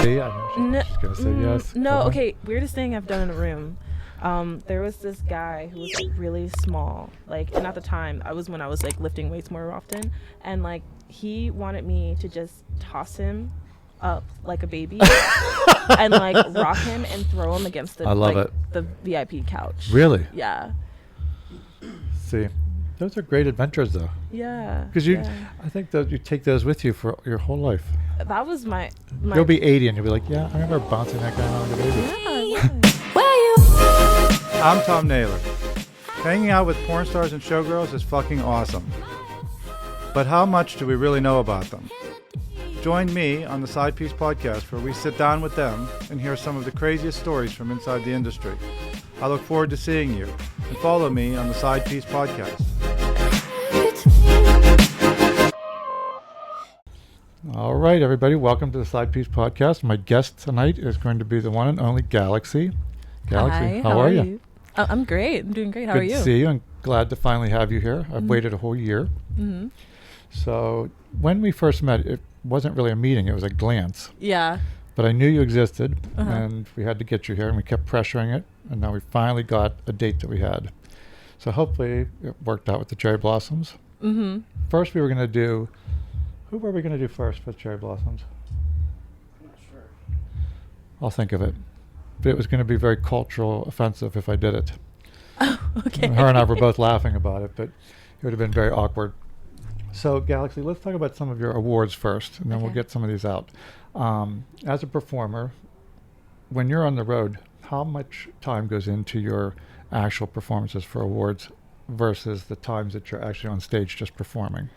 See, I know she's going to say yes. No, okay. Weirdest thing I've done in a room. There was this guy who was like really small, like, and at the time I was like lifting weights more often, and like he wanted me to just toss him up like a baby and like rock him and throw him against the VIP couch. Really? Yeah. See, those are great adventures though. Yeah. Because I think that you take those with you for your whole life. That was my You'll be 80 and you'll be like, yeah, I remember bouncing that guy around like a baby. Yeah. I'm Thom Naylor. Hanging out with porn stars and showgirls is fucking awesome. But how much do we really know about them? Join me on the Side Piece podcast where we sit down with them and hear some of the craziest stories from inside the industry. I look forward to seeing you, and follow me on the Side Piece podcast. All right, everybody, welcome to the Side Piece podcast. My guest tonight is going to be the one and only Galaxy. Hi, how are you? Oh, I'm great. I'm doing great. How are you? Good to see you. I'm glad to finally have you here. I've waited a whole year. Mm-hmm. So when we first met, it wasn't really a meeting. It was a glance. Yeah. But I knew you existed, and we had to get you here, and we kept pressuring it, and now we finally got a date that we had. So hopefully it worked out with the cherry blossoms. Mm-hmm. First, we were going to do... Who were we going to do first for cherry blossoms? I'm not sure. I'll think of it. But it was going to be very cultural offensive if I did it. Oh, okay. And her and I were both laughing about it, but it would have been very awkward. So, Galaxy, let's talk about some of your awards first, and then we'll get some of these out. As a performer, when you're on the road, how much time goes into your actual performances for awards versus the times that you're actually on stage just performing?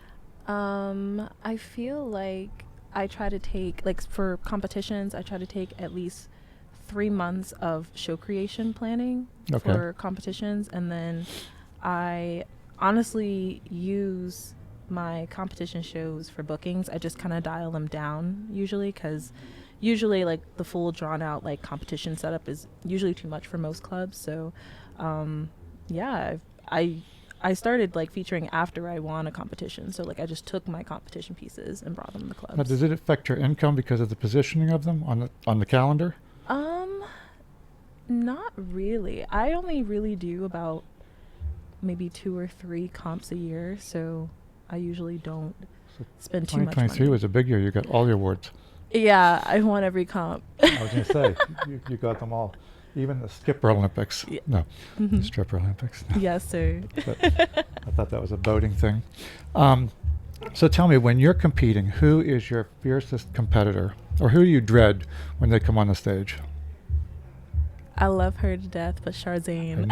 I feel like I try to take, like, for competitions, I try to take at least 3 months of show creation planning for competitions, and then I honestly use my competition shows for bookings. I just kind of dial them down usually, because usually like the full drawn out like competition setup is usually too much for most clubs. So I started like featuring after I won a competition, so like I just took my competition pieces and brought them to the clubs. Now, does it affect your income because of the positioning of them on the calendar? Not really. I only really do about maybe 2 or 3 comps a year, so I usually don't spend too much money. 2023 was a big year. You got all your awards. Yeah, I won every comp. I was going to say, you got them all. Even the Skipper Olympics. Yeah. No, the Stripper Olympics. No. Yes, sir. I thought that was a boating thing. So tell me, when you're competing, who is your fiercest competitor? Or who do you dread when they come on the stage? I love her to death, but Charzane.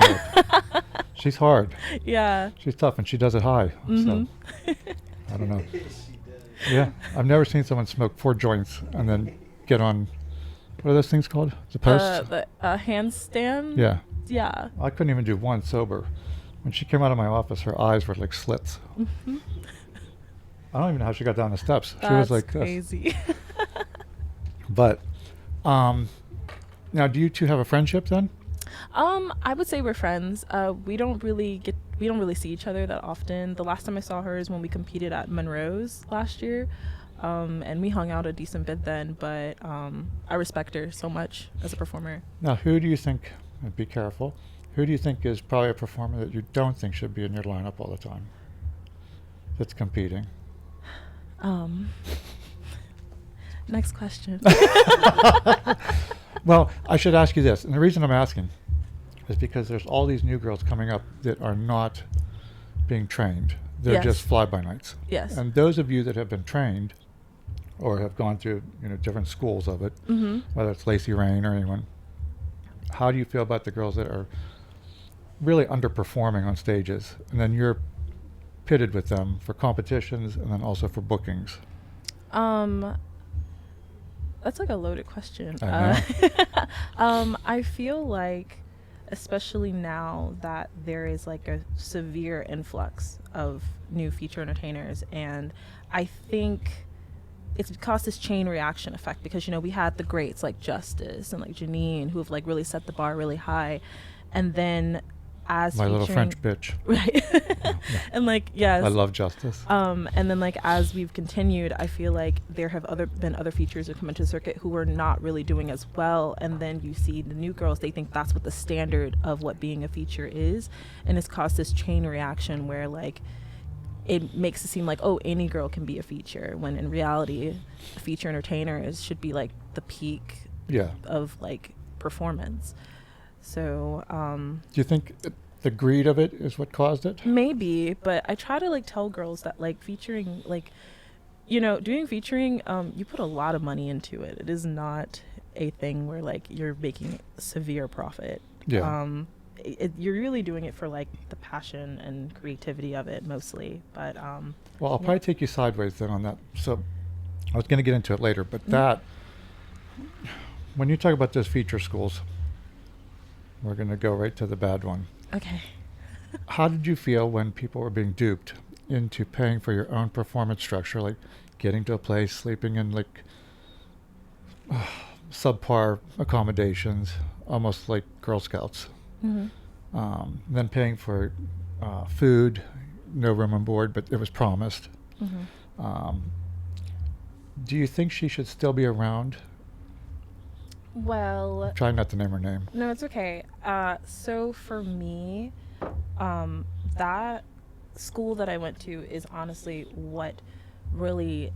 She's hard. Yeah. She's tough, and she does it high. So I don't know. Yeah, I've never seen someone smoke 4 joints and then get on. What are those things called? The posts? The handstand? Yeah. Yeah. I couldn't even do one sober. When she came out of my office, her eyes were like slits. Mm-hmm. I don't even know how she got down the steps. That's she was like crazy. But, now do you two have a friendship then? I would say we're friends. We don't really see each other that often. The last time I saw her is when we competed at Monroe's last year. And we hung out a decent bit then, but I respect her so much as a performer. Now, who do you think, and be careful, who do you think is probably a performer that you don't think should be in your lineup all the time that's competing? Next question. Well, I should ask you this, and the reason I'm asking is because there's all these new girls coming up that are not being trained. They're just fly-by-nights. Yes. And those of you that have been trained or have gone through, different schools of it, whether it's Lacey Rain or anyone, how do you feel about the girls that are really underperforming on stages, and then you're pitted with them for competitions and then also for bookings? That's like a loaded question. I know. I feel like, especially now that there is like a severe influx of new feature entertainers, and I think it's caused this chain reaction effect because, we had the greats like Justice and like Janine who have like really set the bar really high, and then as My little featuring- French bitch. right. Yeah. And like, yes. I love justice. And then like as we've continued, I feel like there have been other features who come into the circuit who are not really doing as well. And then you see the new girls, they think that's what the standard of what being a feature is, and it's caused this chain reaction where like it makes it seem like, oh, any girl can be a feature, when in reality a feature entertainer should be like the peak Yeah. of like performance. So Do you think the greed of it is what caused it? maybe, but I try to like tell girls that like featuring, like, you know, doing featuring, you put a lot of money into it. It is not a thing where like you're making severe profit. Yeah. You're really doing it for like the passion and creativity of it mostly. But Well, I'll yeah. probably take you sideways then on that. So I was going to get into it later, but that, when you talk about those feature schools, we're going to go right to the bad one. Okay. How did you feel when people were being duped into paying for your own performance structure, like getting to a place, sleeping in like subpar accommodations, almost like Girl Scouts, then paying for food, no room and board, but it was promised. Do you think she should still be around? Well, Try not to name her name. no, it's okay. So for me, that school that I went to is honestly what really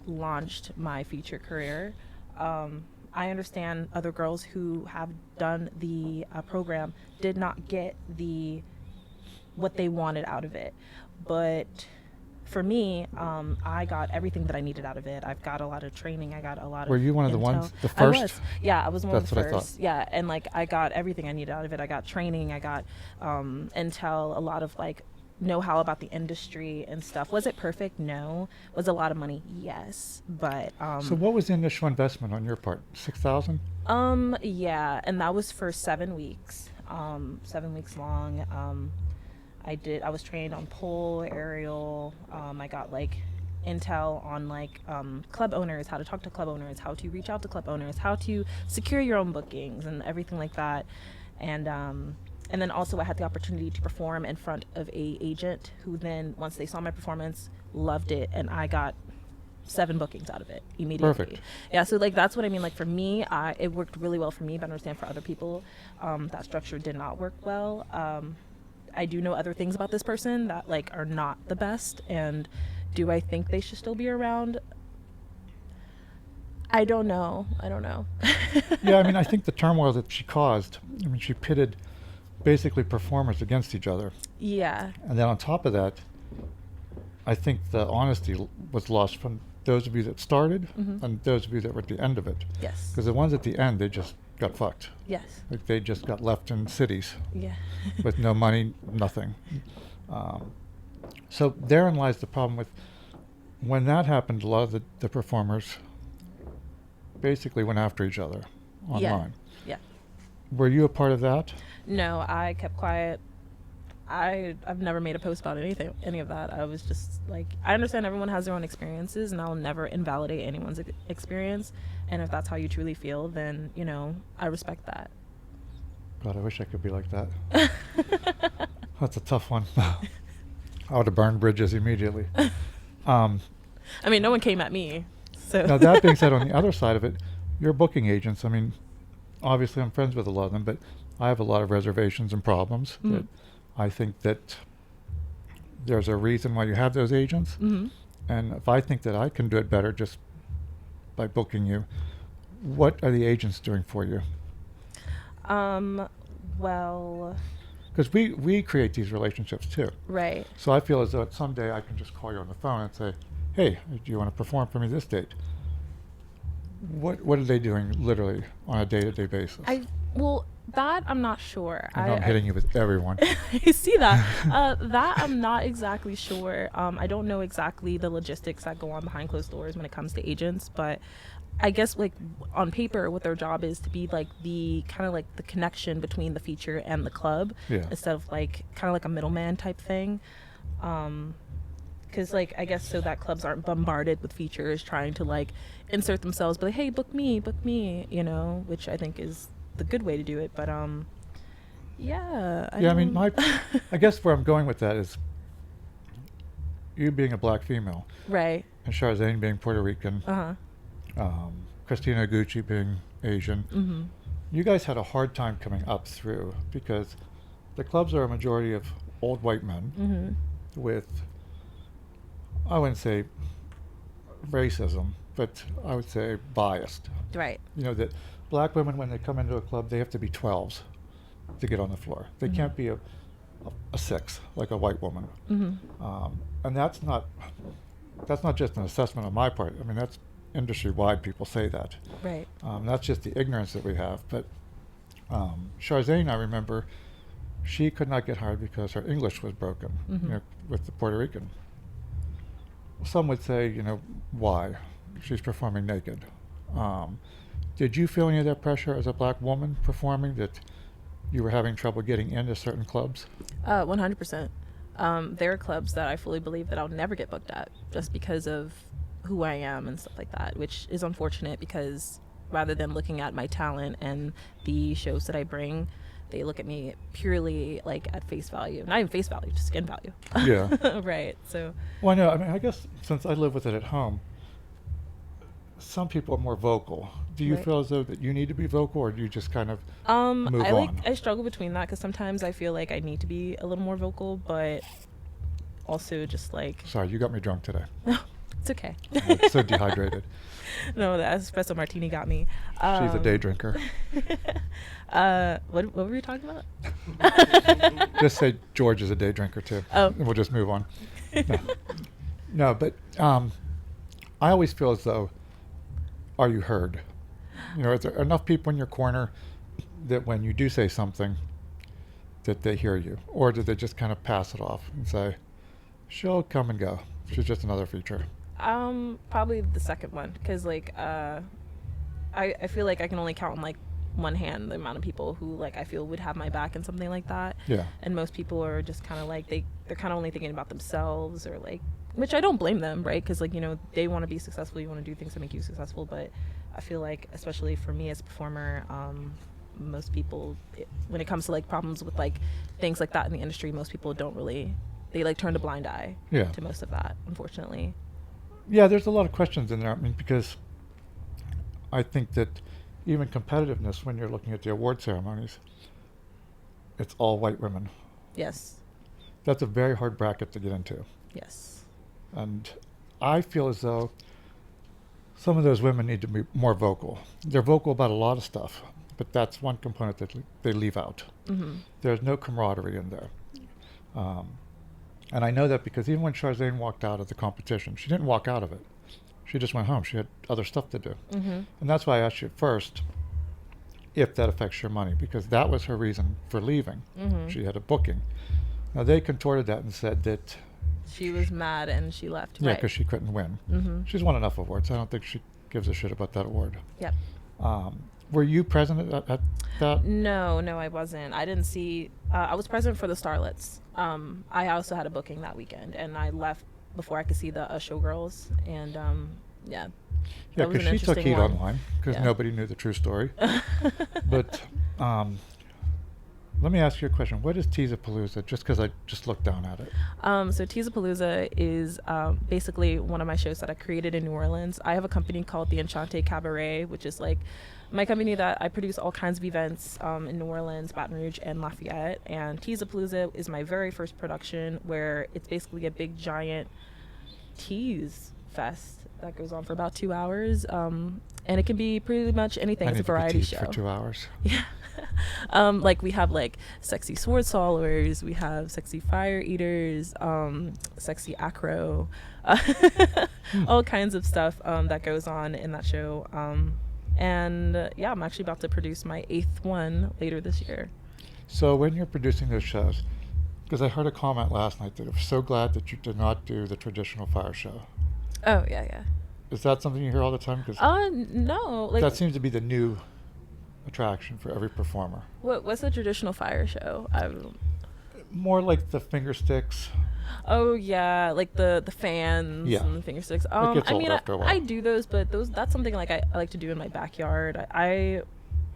launched my feature career. I understand other girls who have done the program did not get what they wanted out of it, but for me, I got everything that I needed out of it. I've got a lot of training. I got a lot of. Were you one of the intel. ones, the I first? was. Yeah, I was one of That's the what I first. thought. Yeah, and like I got everything I needed out of it. I got training. I got intel. A lot of like know-how about the industry and stuff. Was it perfect? No. Was a lot of money? Yes. But So what was the initial investment on your part? 6,000? yeah, and that was for 7 weeks. 7 weeks long. I was trained on pole, aerial. I got like intel on like club owners, how to talk to club owners, how to reach out to club owners, how to secure your own bookings and everything like that. And then also I had the opportunity to perform in front of a agent who then, once they saw my performance, loved it, and I got 7 bookings out of it immediately. Perfect. Yeah, so like that's what I mean. Like for me, it worked really well for me, but I understand for other people, that structure did not work well. I do know other things about this person that like are not the best, and do I think they should still be around? I don't know. Yeah, I mean, I think the turmoil that she caused, I mean, she pitted basically performers against each other. Yeah. And then on top of that, I think the honesty was lost from those of you that started and those of you that were at the end of it. Yes. Because the ones at the end, they just got fucked. Yes. Like they just got left in cities Yeah. with no money, nothing. So therein lies the problem with when that happened. A lot of the performers basically went after each other online. Yeah. Were you a part of that? No, I kept quiet. I've never made a post about any of that. I was just like, I understand everyone has their own experiences, and I'll never invalidate anyone's experience. And if that's how you truly feel, then, you know, I respect that. God, I wish I could be like that. That's a tough one. I would have burned bridges immediately. I mean, no one came at me. So Now, that being said, on the other side of it, you're booking agents. I mean, obviously I'm friends with a lot of them, but I have a lot of reservations and problems. That I think that there's a reason why you have those agents. And if I think that I can do it better just by booking you, what are the agents doing for you? well, Because we create these relationships too. right. So I feel as though someday I can just call you on the phone and say, hey, do you want to perform for me this date? What are they doing literally on a day-to-day basis? Well, that I'm not sure. I know I'm hitting you with everyone. I see that. That I'm not exactly sure. I don't know exactly the logistics that go on behind closed doors when it comes to agents, but I guess like on paper, what their job is to be like the kind of like the connection between the feature and the club, instead of like kind of like a middleman type thing. Because like I guess so that clubs aren't bombarded with features trying to like insert themselves, but like, hey, book me, you know, which I think is the good way to do it. But Yeah. I mean, I guess where I'm going with that is you being a black female. Right. And Charzane being Puerto Rican. Christina Gucci being Asian. Mm-hmm. You guys had a hard time coming up through because the clubs are a majority of old white men with, I wouldn't say racism, but I would say biased. Right. You know, that black women, when they come into a club, they have to be 12s to get on the floor. They can't be a 6 like a white woman. And that's not just an assessment on my part. I mean, that's industry-wide. People say that. Right. That's just the ignorance that we have. But Charzane, I remember, she could not get hired because her English was broken, you know, with the Puerto Rican. Some would say, you know, why? She's performing naked. Did you feel any of that pressure as a black woman performing, that you were having trouble getting into certain clubs? 100%. There are clubs that I fully believe that I'll never get booked at just because of who I am and stuff like that, which is unfortunate because rather than looking at my talent and the shows that I bring, they look at me purely like at face value. Not even face value, just skin value. Yeah. Right. So. Well, no, I mean, I guess since I live with it at home, some people are more vocal. Do you feel as though that you need to be vocal, or do you just kind of move on? I struggle between that because sometimes I feel like I need to be a little more vocal, but also just like. Sorry, you got me drunk today. No, it's okay. I'm so dehydrated. No, the espresso martini got me. She's a day drinker. What were we talking about? Just say George is a day drinker too. Oh. And we'll just move on. No, but I always feel as though, are you heard? You know, is there enough people in your corner that when you do say something, that they hear you? Or do they just kind of pass it off and say, she'll come and go. She's just another feature. Probably the second one, because like I feel like I can only count on like one hand the amount of people who like I feel would have my back in something like that. Yeah. And most people are just kind of like they're kind of only thinking about themselves, or like, which I don't blame them, right? Because like, you know, they want to be successful, you want to do things that make you successful, but I feel like especially for me as a performer, most people, when it comes to like problems with like things like that in the industry, most people don't really, they like turn a blind eye to most of that, unfortunately. Yeah, there's a lot of questions in there. I mean, because I think that even competitiveness, when you're looking at the award ceremonies, it's all white women. Yes. That's a very hard bracket to get into. Yes. And I feel as though some of those women need to be more vocal. They're vocal about a lot of stuff, but that's one component that they leave out. There's no camaraderie in there. And I know that because even when Charzane walked out of the competition, she didn't walk out of it. She just went home. She had other stuff to do. And that's why I asked you first if that affects your money, because that was her reason for leaving. She had a booking. Now, they contorted that and said that she was mad and she left. Yeah, because she couldn't win. She's won enough awards. I don't think she gives a shit about that award. Yep. Were you present at that? No, I wasn't. I didn't see. I was present for the Starlets. I also had a booking that weekend, and I left before I could see the Showgirls. And yeah. Yeah, because she took heat online because nobody knew the true story. But let me ask you a question. What is Teasapalooza? Just because I just looked down at it. So Teasapalooza is basically one of my shows that I created in New Orleans. I have a company called the Enchante Cabaret, which is like my company that I produce all kinds of events in New Orleans, Baton Rouge, and Lafayette. And Teasapalooza is my very first production, where it's basically a big giant tease fest that goes on for about 2 hours. And it can be pretty much anything. It's a variety show. For 2 hours. Yeah. Like we have like sexy sword swallowers, we have sexy fire eaters, sexy acro, all kinds of stuff that goes on in that show. And yeah, I'm actually about to produce my 8th one later this year. So when you're producing those shows, because I heard a comment last night that I'm so glad that you did not do the traditional fire show. Oh yeah. Is that something you hear all the time? Cause no. Like, that seems to be the new attraction for every performer. What's a traditional fire show? More like the finger sticks. Oh yeah, like the fans and the finger sticks. It gets old after a while. I do those, but that's something like I like to do in my backyard. I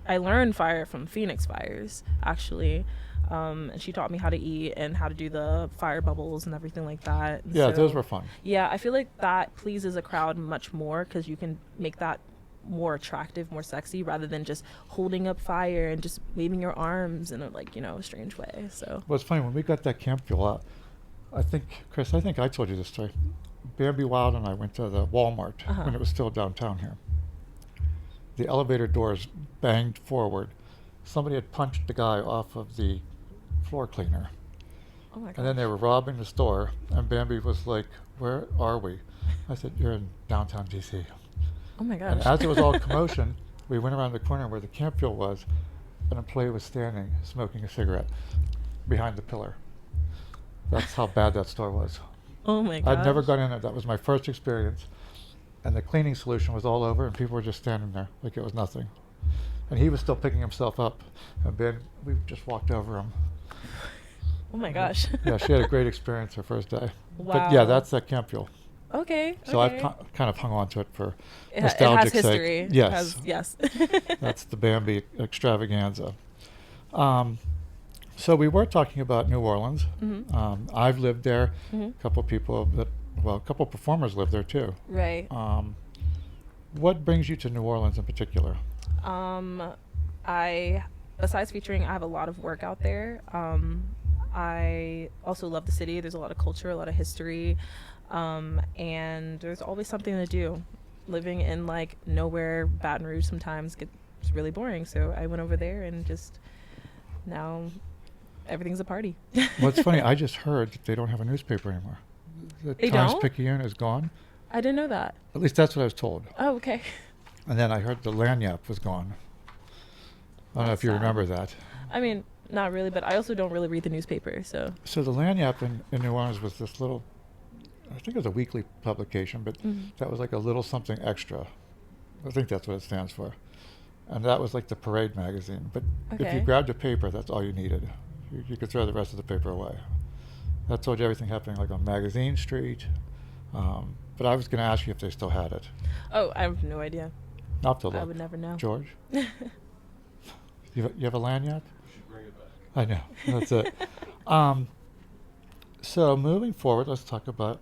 learned fire from Phoenix Fires, actually. And she taught me how to eat and how to do the fire bubbles and everything like that. And Yeah, so, those were fun. Yeah, I feel like that pleases a crowd much more because you can make that more attractive, more sexy, rather than just holding up fire and just waving your arms in a, like, you know, a strange way. So Well, it's funny, when we got that camp fuel out, I think, Chris, I think I told you this story. Bambi Wild and I went to the Walmart when it was still downtown here. The elevator doors banged forward. Somebody had punched the guy off of the floor cleaner. oh my god. And then they were robbing the store, and Bambi was like, "Where are we?" I said, "You're in downtown D.C." Oh my gosh. And as it was all commotion, we went around the corner where the camp fuel was. An employee was standing, smoking a cigarette behind the pillar. That's how bad that store was. Oh my gosh. I'd never gone in it. That was my first experience. And the cleaning solution was all over, and people were just standing there like it was nothing. And he was still picking himself up. And Ben, we just walked over him. Oh my gosh. Yeah, she had a great experience her first day. But yeah, Wow. that's that camp fuel. Okay. So okay. I've kind of hung on to it for It nostalgic has history. sake. Yes. Yes. That's the Bambi extravaganza. So we were talking about New Orleans. Mhm. I've lived there. Mhm. A couple people a couple performers live there too. Right. What brings you to New Orleans in particular? Besides featuring, I have a lot of work out there. I also love the city. There's a lot of culture, a lot of history, and there's always something to do. Living in like nowhere, Baton Rouge sometimes gets really boring. So I went over there and just now everything's a party. Well, it's funny. I just heard that they don't have a newspaper anymore. The They Times don't? Picayune is gone. I didn't know that. At least that's what I was told. Oh, okay. And then I heard the Lanyap was gone. I don't know if you Sad. remember that. I mean, not really, but I also don't really read the newspaper, so. So the Lanyap in New Orleans was this little, I think it was a weekly publication, but that was like a little something extra. I think that's what it stands for. And that was like the Parade magazine. But if you Okay. grabbed a paper, that's all you needed. You could throw the rest of the paper away. That told you everything happening like on Magazine Street. But I was going to ask you if they still had it. Oh, I have no idea. Not to look. I would never know. George, you have a Lanyap? Should bring it back. I know. That's it. So moving forward, let's talk about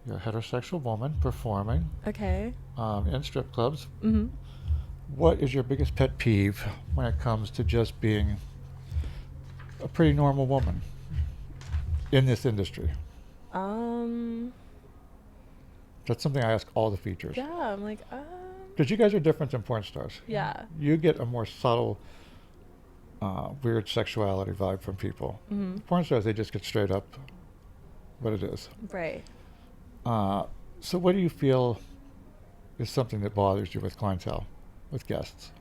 you're a heterosexual woman performing Okay. in strip clubs. Mm-hmm. What is your biggest pet peeve when it comes to just being a pretty normal woman in this industry? That's something I ask all the features. Yeah, I'm like, Because you guys are different than porn stars. yeah. You get a more subtle, weird sexuality vibe from people. Mm-hmm. Porn stars, they just get straight up what it is. Right. So what do you feel is something that bothers you with clientele, with guests?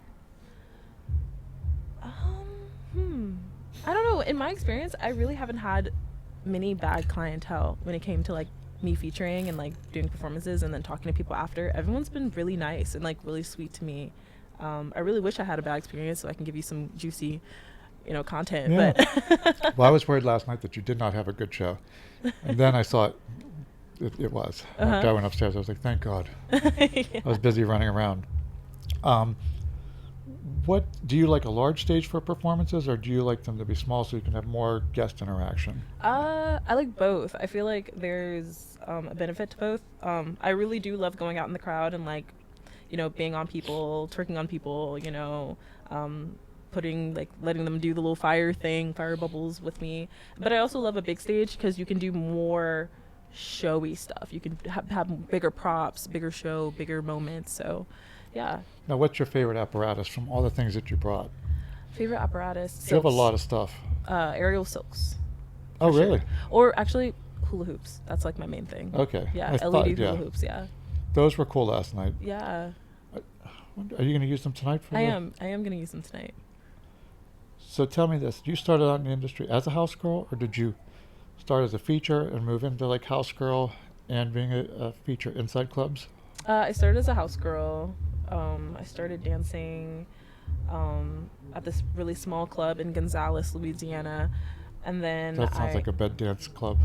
I don't know. In my experience, I really haven't had many bad clientele when it came to like me featuring and like doing performances and then talking to people after. Everyone's been really nice and like really sweet to me. I really wish I had a bad experience so I can give you some juicy, content. Yeah. But Well, I was worried last night that you did not have a good show. And then I saw it was. After I went upstairs, I was like, thank God. Yeah. I was busy running around. What do you like, a large stage for performances, or do you like them to be small so you can have more guest interaction? I like both. I feel like there's a benefit to both. I really do love going out in the crowd and like, being on people, twerking on people, letting them do the little fire bubbles with me. But I also love a big stage because you can do more showy stuff. You can have bigger props, bigger show, bigger moments. So, yeah. Now, what's your favorite apparatus from all the things that you brought? Favorite apparatus? You have a Silks. lot of stuff. Aerial silks. Oh, for sure. really? Or actually, hula hoops. That's like my main thing. Okay. Yeah, I LED thought- hula hoops. Yeah. Those were cool last night. Yeah. Are you going to use them tonight? I am gonna use them tonight. So tell me this: you started out in the industry as a house girl, or did you start as a feature and move into like house girl and being a feature inside clubs? I started as a house girl. I started dancing at this really small club in Gonzales, Louisiana, and then That sounds like a bed dance club.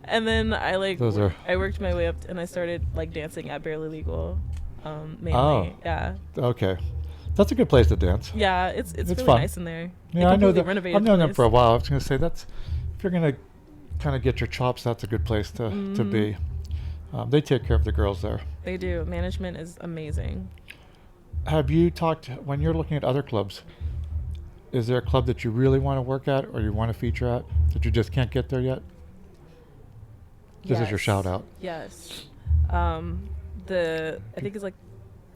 and then I Those I worked my way up and I started like dancing at Barely Legal, mainly. Oh. Yeah. Okay, That's a good place to dance. Yeah, it's really fun. nice in there. Yeah, They I know completely that. renovated I've known them place. for a while. I was going to say if you're going to kind of get your chops, that's a good place to be. They take care of the girls there. They do. Management is amazing. Have you talked, when you're looking at other clubs, is there a club that you really want to work at or you want to feature at that you just can't get there yet? This is your shout out. Yes. I think it's like.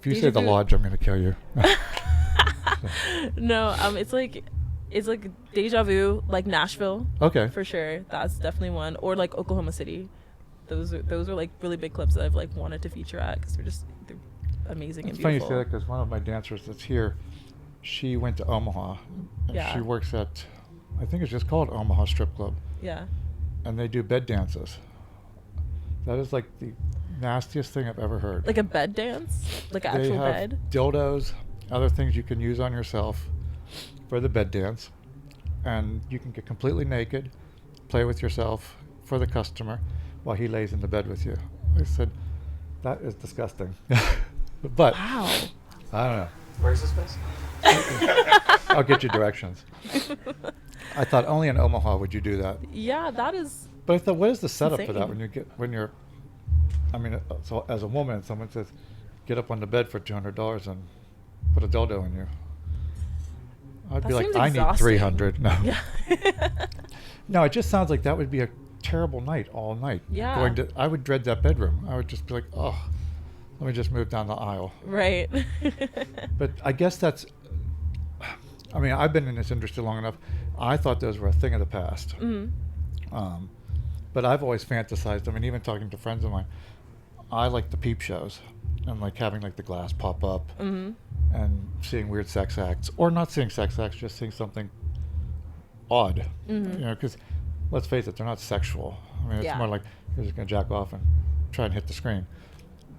If you say the Lodge, I'm going to kill you. No, it's like Deja Vu, like Nashville. Okay. For sure, that's definitely one. Or like Oklahoma City. Those are like really big clubs that I've like wanted to feature at because they're amazing It's and funny you beautiful. say that because one of my dancers that's here, she went to Omaha. And Yeah. she works at, I think it's just called Omaha Strip Club. Yeah. And they do bed dances. That is like the nastiest thing I've ever heard. Like a bed dance, like an They actual have bed. dildos, other things you can use on yourself for the bed dance, and you can get completely naked, play with yourself for the customer while he lays in the bed with you. I said, that is disgusting. But Wow. I don't know. Where's this place? I'll get you directions. I thought only in Omaha would you do that. Yeah, that is. But I thought, what is the setup for that insane. so as a woman, someone says, get up on the bed for $200 and put a dildo in you. I'd That be like, seems I need exhausting. 300. No. Yeah. No, it just sounds like that would be a terrible night all night. Yeah. I would dread that bedroom. I would just be like, oh, let me just move down the aisle. Right. But I guess I've been in this industry long enough. I thought those were a thing of the past. Mm-hmm. But I've always fantasized. Even talking to friends of mine, I like the peep shows and like having like the glass pop up Mm-hmm. and seeing weird sex acts, or not seeing sex acts, just seeing something odd. Mm-hmm. Because let's face it, they're not sexual. It's Yeah. more like you're just gonna jack off and try and hit the screen.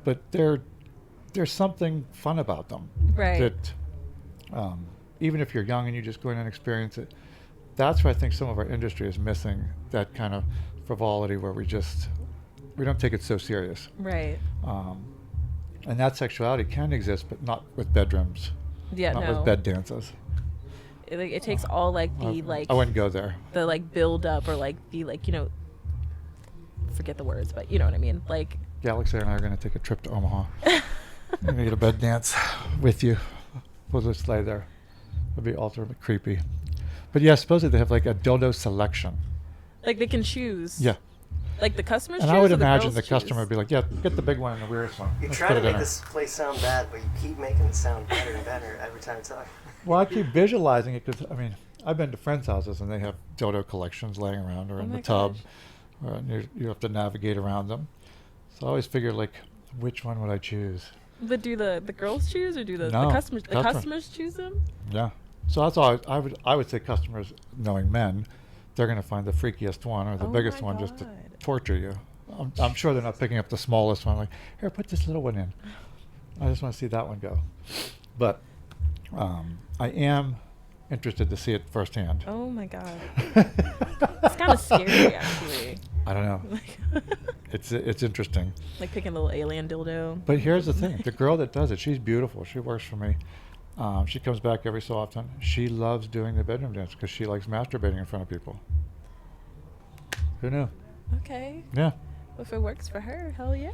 But there's something fun about them. Right. That even if you're young and you just go in and experience it, that's where I think some of our industry is missing that kind of frivolity where we don't take it so serious. Right. And that sexuality can exist, but not with bedrooms, Yeah. not No. with bed dances. It takes all like the like. I wouldn't go there. The like build up or like the like forget the words, but you know what I mean. Like. Galaxy and I are going to take a trip to Omaha. I'm going to get a bed dance with you. We'll just lay there. It'll be ultimately creepy. But yeah, supposedly they have like a dildo selection. Like they can choose. Yeah. Like the customers And choose. I would or the imagine girls the choose? customer would be like, yeah, get the big one and the weirdest one. You Let's try put to it in make there." this place sound bad, but you keep making it sound better and better every time you talk. Well, I keep visualizing it because, I've been to friends' houses and they have dildo collections laying around or Oh in my the tub. gosh. And you have to navigate around them. So I always figure, like, which one would I choose? But do the girls choose or do the No, customers? The customer. customers choose them. Yeah. So that's all I would say customers, knowing men, they're going to find the freakiest one or the Oh biggest my one just to God. torture you. I'm sure they're not picking up the smallest one. Like, here, put this little one in. I just want to see that one go. But I am interested to see it firsthand. Oh my god. It's kind of scary, actually. I don't know. It's interesting. Like picking a little alien dildo. But here's the thing: the girl that does it, she's beautiful. She works for me. She comes back every so often. She loves doing the bedroom dance because she likes masturbating in front of people. Who knew? Okay. Yeah. If it works for her, hell yeah.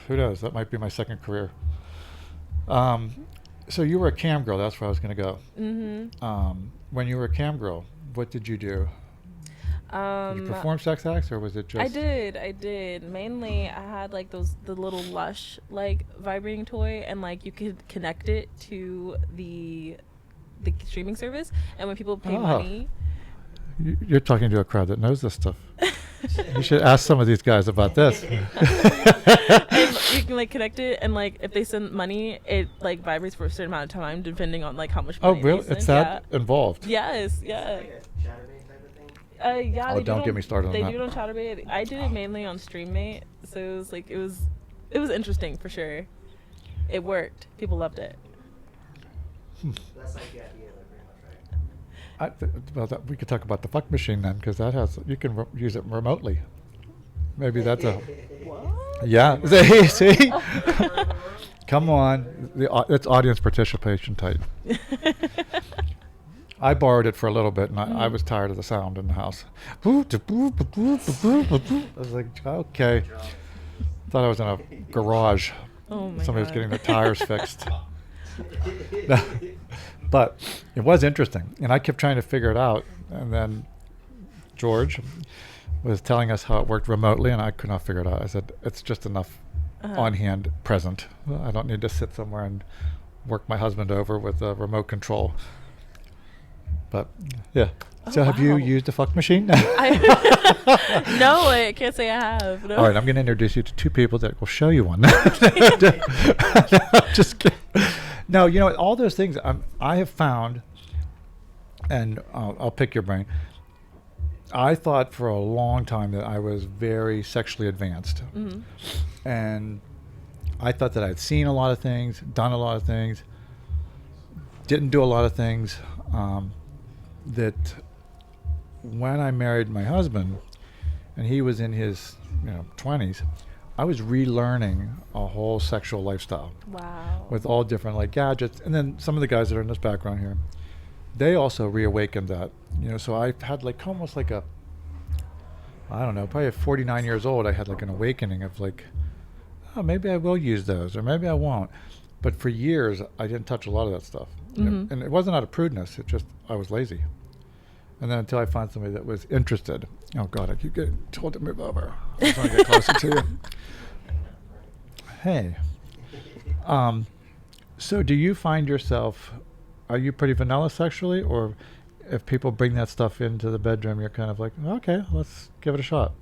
Who knows? That might be my second career. So you were a cam girl. That's where I was going to go. Mm-hmm. When you were a cam girl, what did you do? Did you perform sex acts, or was it just? I did. Mainly, I had like the little Lush like vibrating toy, and like you could connect it to the streaming service, and when people pay money. You're talking to a crowd that knows this stuff. You should ask some of these guys about this. And you can like connect it, and like if they send money, it like vibrates for a certain amount of time, depending on like how much Oh, money. really? They It's send. that involved? Yes. Yeah. Like a chatterbait type of thing? Yeah. Oh, they do don't it get on- me started on They that. do it on Chatterbait. I did it mainly on StreamMate, so it was like it was interesting for sure. It worked. People loved it. That's like the idea, like, pretty much, right? We could talk about the fuck machine then, because you can use it remotely. Maybe that's a. What? Yeah. See? Come on. It's audience participation type. I borrowed it for a little bit, and I was tired of the sound in the house. I was like, okay. Thought I was in a garage. Oh my Somebody was God. getting their tires fixed. But it was interesting, and I kept trying to figure it out. And then George was telling us how it worked remotely, and I could not figure it out. I said, it's just enough on-hand present. I don't need to sit somewhere and work my husband over with a remote control. But yeah. Oh, So have you wow. used a fuck machine? No, I can't say I have. No. All right, I'm going to introduce you to two people that will show you one. Just kidding. No, you know, all those things I have found, and I'll pick your brain. I thought for a long time that I was very sexually advanced. Mhm. And I thought that I'd seen a lot of things, done a lot of things, didn't do a lot of things. That when I married my husband, and he was in his 20s, I was relearning a whole sexual lifestyle Wow. with all different like gadgets. And then some of the guys that are in this background here, they also reawakened that. So I had like almost like probably at 49 years old, I had like an awakening of like, oh, maybe I will use those, or maybe I won't. But for years, I didn't touch a lot of that stuff. Mhm. And it wasn't out of prudeness. It just, I was lazy. And then until I found somebody that was interested. Oh, God, I keep getting told to move over. I'm trying to get closer to you. Hey. So do you find yourself, are you pretty vanilla sexually? Or if people bring that stuff into the bedroom, you're kind of like, okay, let's give it a shot?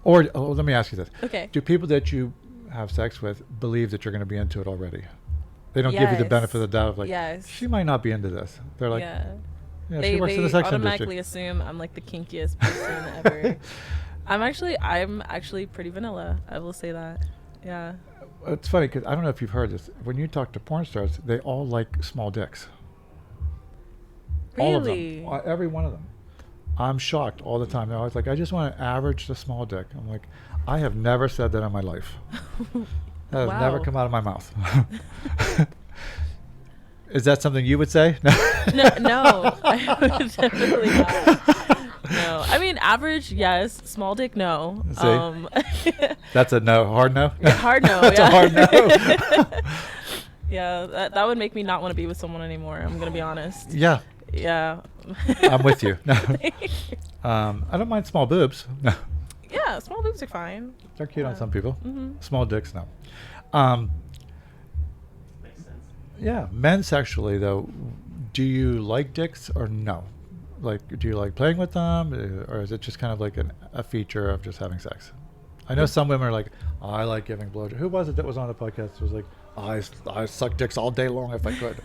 Or let me ask you this. Okay. Do people that you have sex with believe that you're going to be into it already? They don't give you the benefit of the doubt of like, Yes. she might not be into this. They're like, yeah. yeah, They she works in the sex automatically industry. assume I'm like the kinkiest person ever. I'm actually pretty vanilla. I will say that. Yeah. It's funny because I don't know if you've heard this. When you talk to porn stars, they all like small dicks. All of Really? them. Every one of them. I'm shocked all the time. They're always like, I just want to average the small dick. I'm like, I have never said that in my life. That has never Wow. come out of my mouth. Is that something you would say? No, I would definitely not. No, I mean average, yes. Small dick, no. See? That's a no, hard no? Yeah, hard no. That's yeah. a hard no. Yeah, that would make me not want to be with someone anymore. I'm gonna be honest. Yeah, Yeah. I'm with you. No. I don't mind small boobs. No, Yeah, small boobs are fine. they're cute on Yeah. some people. Mhm. Small dicks, no. Makes sense. Yeah, men sexually though, do you like dicks or no? Like, do you like playing with them, or is it just kind of like a feature of just having sex? I know some women are like, oh, I like giving blowjobs. Who was it that was on the podcast? It was like, I suck dicks all day long if I could.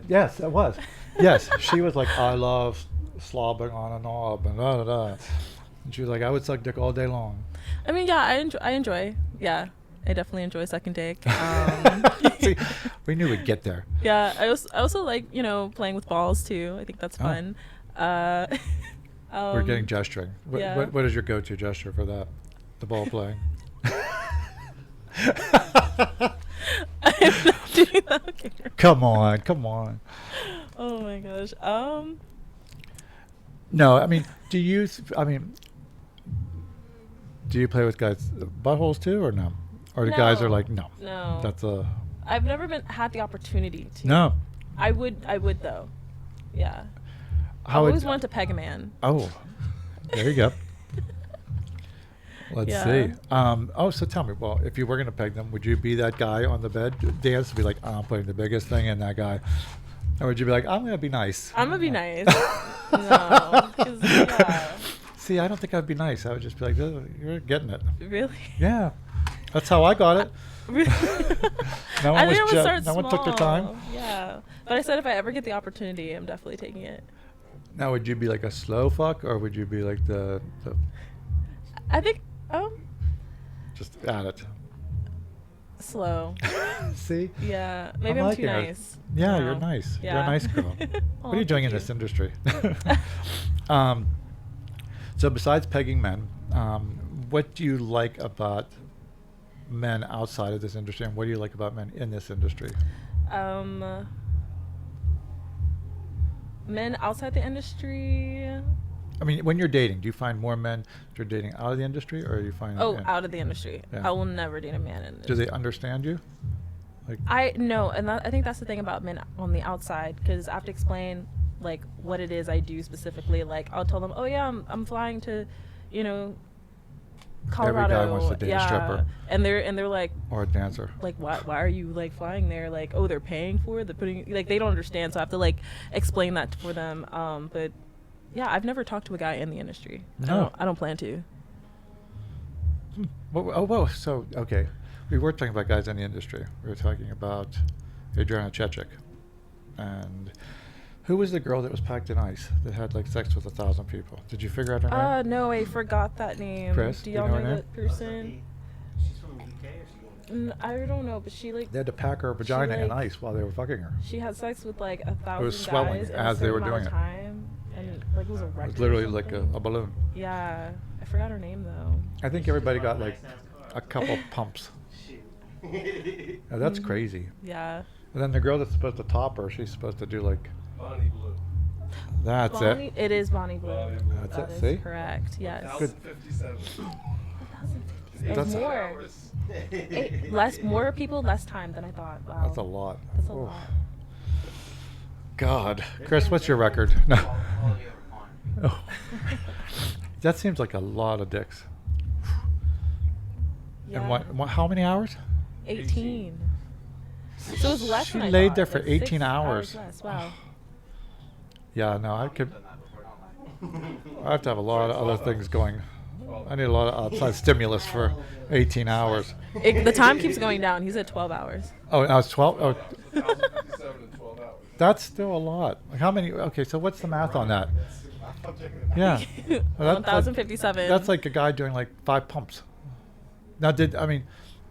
Yes, it was. Yes, she was like, I love slobbing on a knob and da da da. And she was like, I would suck dick all day long. I mean, yeah, I enjoy. Yeah, I definitely enjoy sucking dick. See, we knew we'd get there. Yeah, I also like playing with balls too. I think that's Oh. fun. We're getting gesturing. yeah. What is your go-to gesture for that? The ball playing. I'm not doing that. Okay. Come on. Oh my gosh. No, I mean, do you play with guys' buttholes too, or no? Or the guys are No. like, no. No. That's a I've never had the opportunity to. no. I would though. Yeah. I How would- always wanted to peg a man. Oh, there you go. Let's Yeah. see. So tell me, well, if you were going to peg them, would you be that guy on the bed dance to be like, I'm putting the biggest thing in that guy? Or would you be like, I'm going to be nice? I'm gonna be nice. No. 'Cause, yeah. See, I don't think I'd be nice. I would just be like, "Oh, you're getting it. Really? Yeah. That's how I got it. Really? No I one was think I would start no one took their small. time. Yeah. But I said if I ever get the opportunity, I'm definitely taking it. Now, would you be like a slow fuck, or would you be like the I think just at it? slow. See? Yeah. Maybe I'm too liking it. nice. Yeah, No. you're nice. You're Yeah. a nice girl. Aw, What are you doing in thank this you. industry? So besides pegging men, what do you like about men outside of this industry, and what do you like about men in this industry? Men outside the industry. I mean, when you're dating, do you find more men that you're dating out of the industry, or are you finding? Out of the industry. Yeah. I will never date a man in. Do they understand you? Like, I think that's the thing about men on the outside, because I have to explain like what it is I do specifically. Like I'll tell them, oh yeah, I'm flying to, Colorado. Every guy wants to date a stripper. And they're like, or a dancer. Like, why are you like flying there? Like, oh, they're paying for it. They're putting, like, they don't understand. So I have to like explain that for them. But yeah, I've never talked to a guy in the industry. No. I don't plan to. Whoa. So, okay. We were talking about guys in the industry. We were talking about Adriana Chechik. And who was the girl that was packed in ice that had like sex with 1,000 people? Did you figure out her name? No, I forgot that name. Chris, do you y'all know her know name? that person? She's from the UK or she going? I don't know, but she like They had to pack her vagina in like- ice while they were fucking her. she had sex with like 1,000 It was swelling guys in as a they certain were amount doing of it. time, and like it was a record. It was or literally like something. a balloon. Yeah, I forgot her name though. I think everybody got like a couple pumps. Shoot. Now, that's Mhm. crazy. Yeah. And then the girl that's supposed to top her, she's supposed to do like, Bonnie Blue. that's Bonnie, it. it is Bonnie Blue. Bonnie Blue. That's That it, is see? correct. Yes. 1,057. There's That's- more. More people, less time than I thought. Wow. That's a lot. That's a Oof. lot. God. Chris, what's your record? No. All you ever want. Oh. That seems like a lot of dicks. Yeah. And what, how many hours? 18. So it was less She than I laid thought, there for like 18 6 hours. less. Wow. Yeah, no, I could. I have to have a lot of other things going. I need a lot of outside stimulus for 18 hours. The time keeps going down. He said 12 hours. Oh, I was 12. Oh, 1,057 in 12 hours. that's still a lot. Like how many? Okay, so what's the math on that? I'm checking it out. Yeah. Well, that's like- 1,057. That's like a guy doing like 5 pumps. Now, did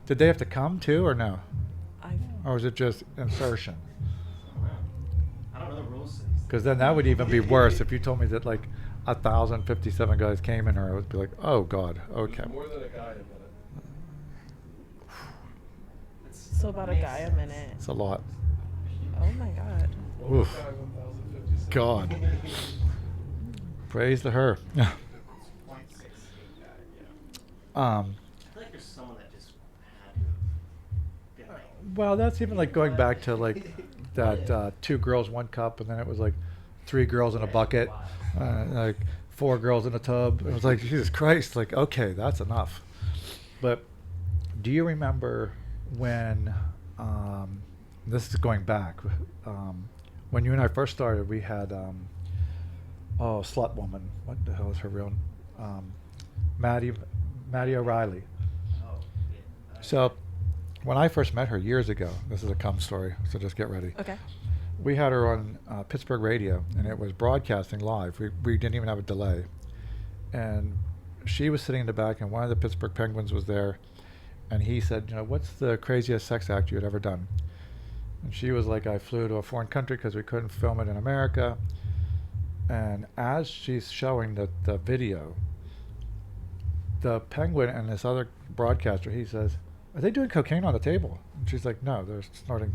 they have to come too, or no? Or was it just insertion? I don't know the rules. Because then that would even be worse if you told me that like 1,057 guys came in her. I would be like, oh God, okay. More than a guy a minute. So about a guy a minute. It's a lot. Oh my God. Oof. Guy 1,057. God. Praise to her. .6. I um, feel like there's someone that just had to have been like. well, that's even like going back to like that 2 girls, 1 cup, and then it was like 3 girls in a bucket, like 4 girls in a tub. It was like, Jesus Christ, like, okay, that's enough. But do you remember when, this is going back, when you and I first started, we had, Slut Woman. What the hell is her real Maddie O'Reilly. Oh, yeah. So when I first met her years ago, this is a cum story, so just get ready. Okay. We had her on Pittsburgh radio, and it was broadcasting live. We didn't even have a delay. And she was sitting in the back, and one of the Pittsburgh Penguins was there, and he said, what's the craziest sex act you had ever done? And she was like, I flew to a foreign country because we couldn't film it in America. And as she's showing the video, the Penguin and this other broadcaster, he says, are they doing cocaine on the table? And she's like, no, they're snorting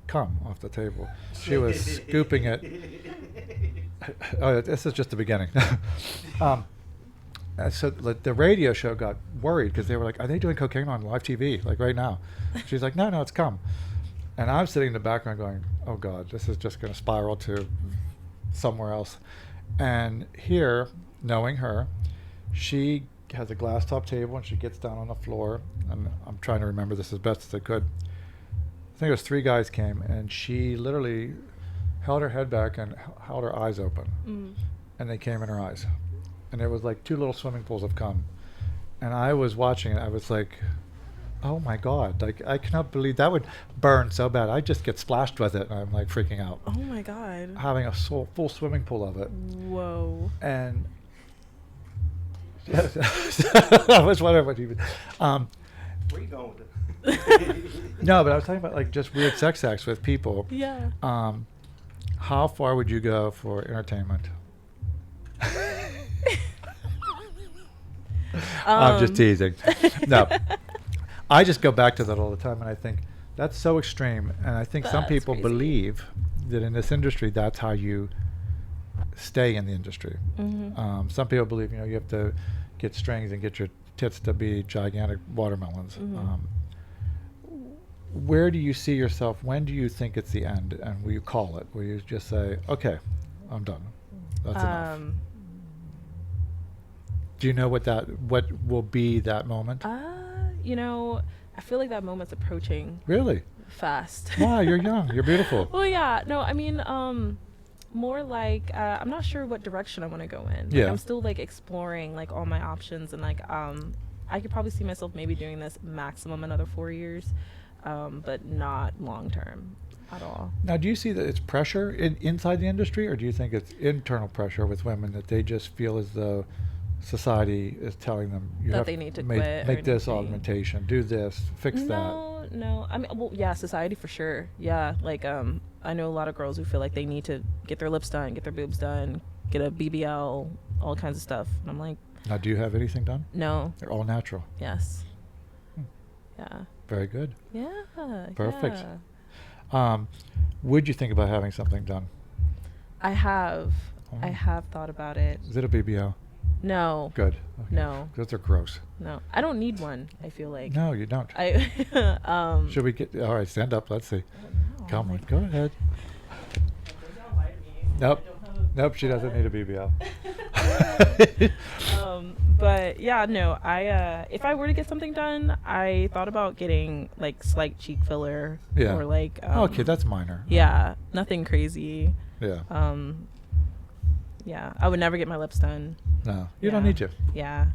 cum off the table. She was scooping it. Oh, this is just the beginning. And so the radio show got worried because they were like, are they doing cocaine on live TV, like right now? She's like, no, it's cum. And I'm sitting in the background going, oh God, this is just going to spiral to somewhere else. And here, knowing her, she has a glass top table and she gets down on the floor, and I'm trying to remember this as best as I could. I think it was 3 guys came, and she literally held her head back and held her eyes open, and they came in her eyes, and it was like 2 little swimming pools of cum. And I was watching it, I was like, oh my God, like I cannot believe that would burn so bad. I just get splashed with it, and I'm like freaking out. Oh my God. Having a full swimming pool of it. Whoa. And that was whatever he was. Where are you going with it? No, but I was talking about like just weird sex acts with people. Yeah. How far would you go for entertainment? I'm just teasing. No, I just go back to that all the time, and I think that's so extreme. And I think some That's people crazy. believe that in this industry, that's how you stay in the industry. Mm-hmm. Some people believe, you have to get strings and get your tits to be gigantic watermelons. Mhm. Where do you see yourself? When do you think it's the end? And will you call it? Will you just say, okay, I'm done. That's enough. Do you know what will be that moment? I feel like that moment's approaching Really? fast. Wow, you're young. You're beautiful. Well, yeah. No, I mean, more like I'm not sure what direction I want to go in. Like, Yeah. I'm still like exploring like all my options, and like I could probably see myself maybe doing this maximum another 4 years, but not long term at all. Now, do you see that it's pressure inside the industry, or do you think it's internal pressure with women that they just feel as though society is telling them That they need to quit or make this anything. augmentation, do this, fix that? No. I mean, well, yeah, society for sure. Yeah, like I know a lot of girls who feel like they need to get their lips done, get their boobs done, get a BBL, all kinds of stuff. And I'm like, Now, do you have anything done? no. They're all natural. Yes. Hmm. Yeah. Very good. Yeah. Perfect. Yeah. Would you think about having something done? I have. Oh. I have thought about it. Is it a BBL? No. Good. Okay. No. Those are gross. No. I don't need one. I feel like. No, you don't. I. Should we get? All right, stand up. Let's see. No, Come on, like- go ahead. Nope. Nope, she doesn't need a BBL. But yeah, no. If I were to get something done, I thought about getting like slight cheek filler. Yeah. Or like. Okay, that's minor. Yeah, nothing crazy. Yeah. Yeah, I would never get my lips done. No, you don't Yeah. need to. Yeah.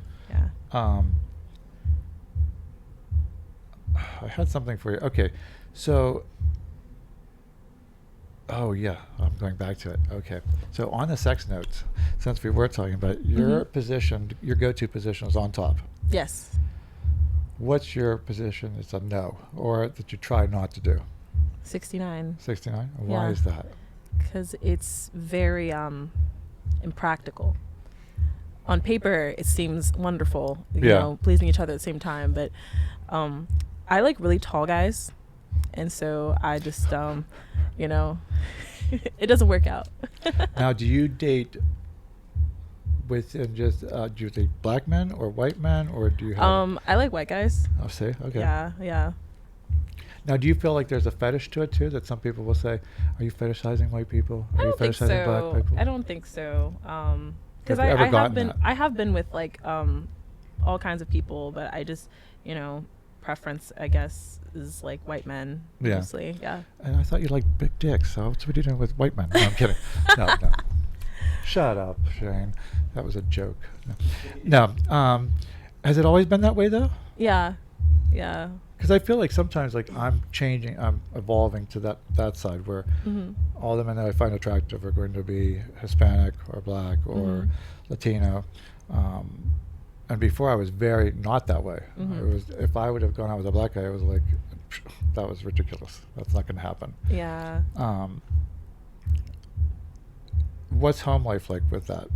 I had something for you. Okay, so. Oh yeah, I'm going back to it. Okay, so on the sex notes, since we were talking about it, your Mhm. position, your go-to position is on top. Yes. What's your position? It's a no, or that you try not to do. 69. 69. Why Yeah. is that? Because it's very impractical. On paper, it seems wonderful, you Yeah. know, pleasing each other at the same time. But I like really tall guys, and so I just, you know, it doesn't work out. Now, do you date within just do you date black men or white men, or do you have? I like white guys. Oh, see, okay. Yeah, yeah. Now, do you feel like there's a fetish to it too? That some people will say, "Are you fetishizing white people? Are I you don't think fetishizing black so. people?" I don't think so. Because Have you ever I have gotten been that? I have been with like all kinds of people, but I just, you know, preference I guess is like white men Yeah. mostly. Yeah. And I thought you liked big dicks. So what's what are you doing with white men? No, I'm kidding. No. Shut up, Shane. That was a joke. No. Has it always been that way though? Yeah. Yeah. Because I feel like sometimes like I'm changing, I'm evolving to that side where Mhm. all the men that I find attractive are going to be Hispanic or black or Mhm. Latino. And before I was very not that way. Mhm. It was, if I would have gone out with a black guy, it was like, that was ridiculous. That's not going to happen. Yeah. What's home life like with that?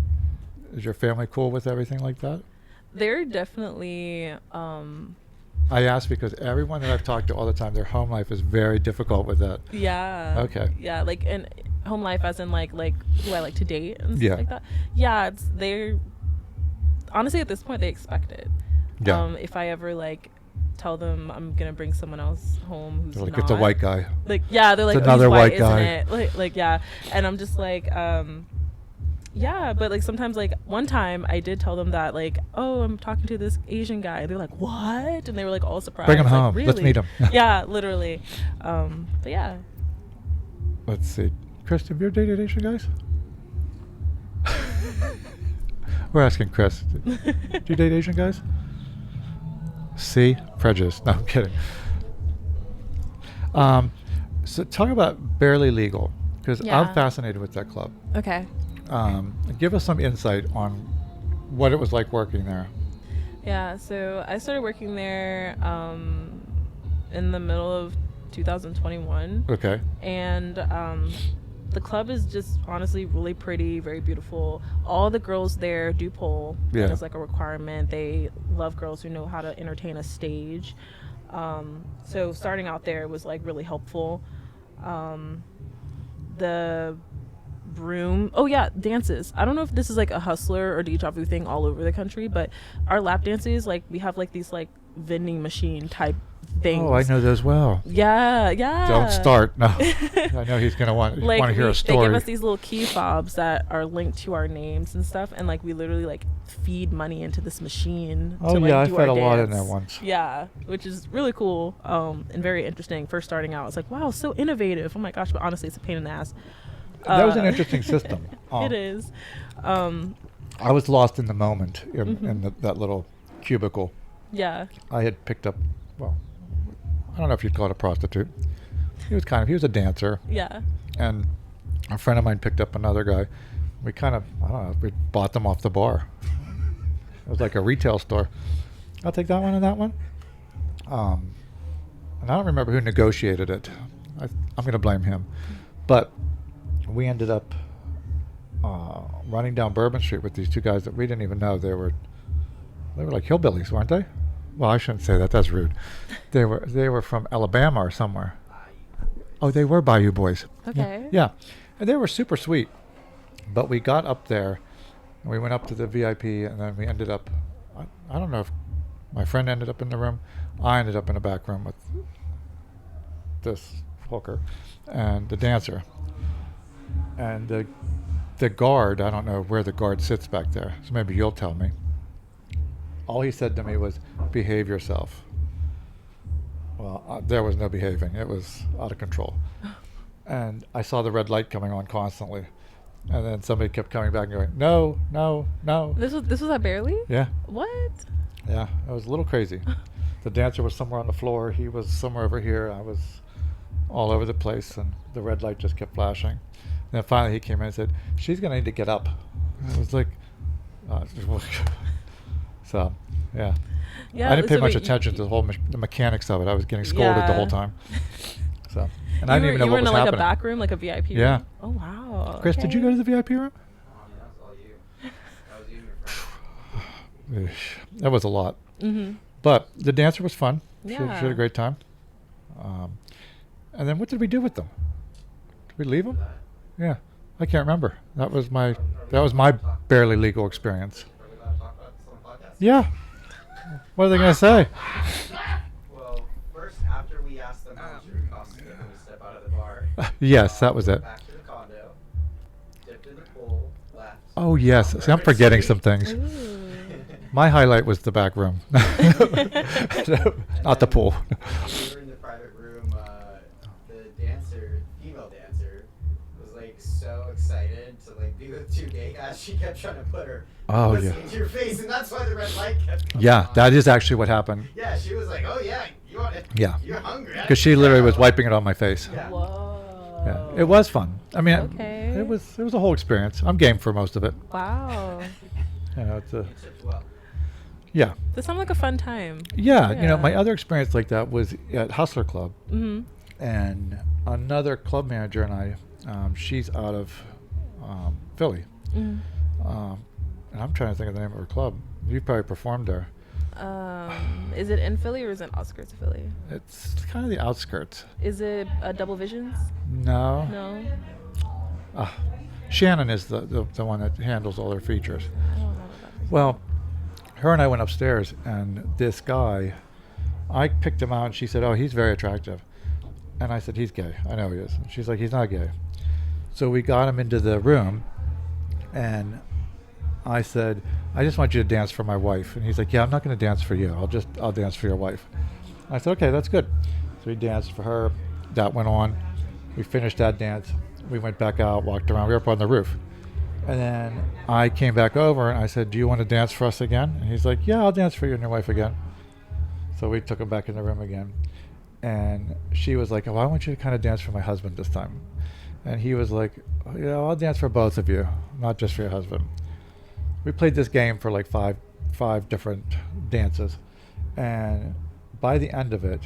Is your family cool with everything like that? They're definitely I ask because everyone that I've talked to all the time, their home life is very difficult with that. yeah. Okay. Yeah, like in home life as in like who I like to date and Yeah. stuff like that. Yeah, they're honestly at this point they expect it. Yeah. If I ever like tell them I'm gonna bring someone else home who's They're like, not, it's a white guy. like yeah, they're like, It's "Oh, he's another white isn't guy." it? Like yeah, and I'm just like yeah, but like sometimes like one time I did tell them that like, oh, I'm talking to this Asian guy. They're like, what? And they were like all surprised. Bring him like, home. Let's really? meet him. Yeah, literally. But yeah. Let's see. Chris, have you ever dated Asian guys? We're asking Chris. Do you date Asian guys? See? Prejudice. No, I'm kidding. So talk about Barely Legal, because Yeah. I'm fascinated with that club. Okay. Give us some insight on what it was like working there. Yeah, so I started working there in the middle of 2021. Okay. And The club is just honestly really pretty, very beautiful. All the girls there do pole. Yeah. That is like a requirement. They love girls who know how to entertain a stage. So starting out there was like really helpful. The room, oh yeah, dances. I don't know if this is like a hustler or deja vu thing all over the country, but our lap dances, like we have like these like vending machine type things. Oh, I know those well. Yeah. Don't start. No. I know he's going to want Like to hear a they story. give us these little key fobs that are linked to our names and stuff, and like we literally like feed money into this machine. Oh to, like, yeah, I do fed our a lot in dance. there once. Yeah, which is really cool and very interesting. First starting out, it's like, wow, so innovative. Oh my gosh, but honestly, it's a pain in the ass. That was an interesting system. It is. I was lost in the moment in that little cubicle. Yeah. I had picked up, well, I don't know if you'd call it a prostitute. He was a dancer. Yeah. And a friend of mine picked up another guy. We kind of, I don't know, we bought them off the bar. It was like a retail store. I'll take that one and that one. And I don't remember who negotiated it. I'm going to blame him. But we ended up running down Bourbon Street with these two guys that we didn't even know. They were like hillbillies, weren't they? Well, I shouldn't say that. That's rude. They were from Alabama or somewhere. Oh, they were Bayou Boys. Okay. Yeah. And they were super sweet. But we got up there, and we went up to the VIP, and then we ended up, I don't know if my friend ended up in the room. I ended up in a back room with this hooker and the dancer. And the guard, I don't know where the guard sits back there, so maybe you'll tell me. All he said to me was, behave yourself. Well, there was no behaving. It was out of control. And I saw the red light coming on constantly. And then somebody kept coming back and going, no, no, no. This was at Barely? Yeah. What? Yeah, it was a little crazy. The dancer was somewhere on the floor. He was somewhere over here. I was all over the place, and the red light just kept flashing. And then finally he came in and said, she's going to need to get up. And I was like, so, yeah. Yeah. I didn't pay so much wait, attention to the whole the mechanics of it. I was getting scolded the whole time. So, and I didn't even know you what were in was like happening. a back room, like a VIP room? Yeah. Oh, wow. Chris, did you go to the VIP room? That was all you. That was you and your friend. Eesh, that was a lot. Mm-hmm. But the dancer was fun. She had Yeah. a great time. And then what did we do with them? Did we leave them? Yeah, I can't remember. That was my barely legal experience. Are we allowed to talk about this on the podcast? Yeah. What are they going to say? Well, first, after we asked them how much it would cost to get them to step out of the bar. Yes, that was it. Back to the condo, dipped in the pool, left. Oh, yes. See, I'm forgetting some things. Ooh. My highlight was the back room. Not the pool. We were in the private room. The dancer, female dancer, was like so excited to like be with two gay guys. She kept trying to put her pussy into your face, and that's why the red light kept coming Yeah, on. that is actually what happened. Yeah, she was like, "Oh yeah, you want it? Yeah. You're hungry." Because she literally was wiping it on my face. Yeah. Whoa. Yeah, it was fun. I mean, Okay. it was a whole experience. I'm game for most of it. Wow. You know, it's a, You tipped well. yeah. That sounds like a fun time. Yeah, you know, Yeah. my other experience like that was at Hustler Club, Mm-hmm. and another club manager and I, she's out of Philly, Mm. and I'm trying to think of the name of her club. You probably performed there. Is it in Philly or is it outskirts of Philly? It's kind of the outskirts. Is it Double Visions? No. No. Shannon is the one that handles all their features. I don't know what that is. Well, her and I went upstairs, and this guy, I picked him out, and she said, "Oh, he's very attractive." And I said, "He's gay." I know he is. And she's like, "He's not gay." So we got him into the room, and I said, "I just want you to dance for my wife." And he's like, "Yeah, I'm not going to dance for you. I'll dance for your wife." I said, "Okay, that's good." So he danced for her. That went on. We finished that dance. We went back out, walked around. We were up on the roof. And then I came back over and I said, "Do you want to dance for us again?" And he's like, "Yeah, I'll dance for you and your wife again." So we took him back in the room again. And she was like, "Oh, I want you to kind of dance for my husband this time." And he was like, "Oh, yeah, I'll dance for both of you, not just for your husband." We played this game for like five different dances. And by the end of it,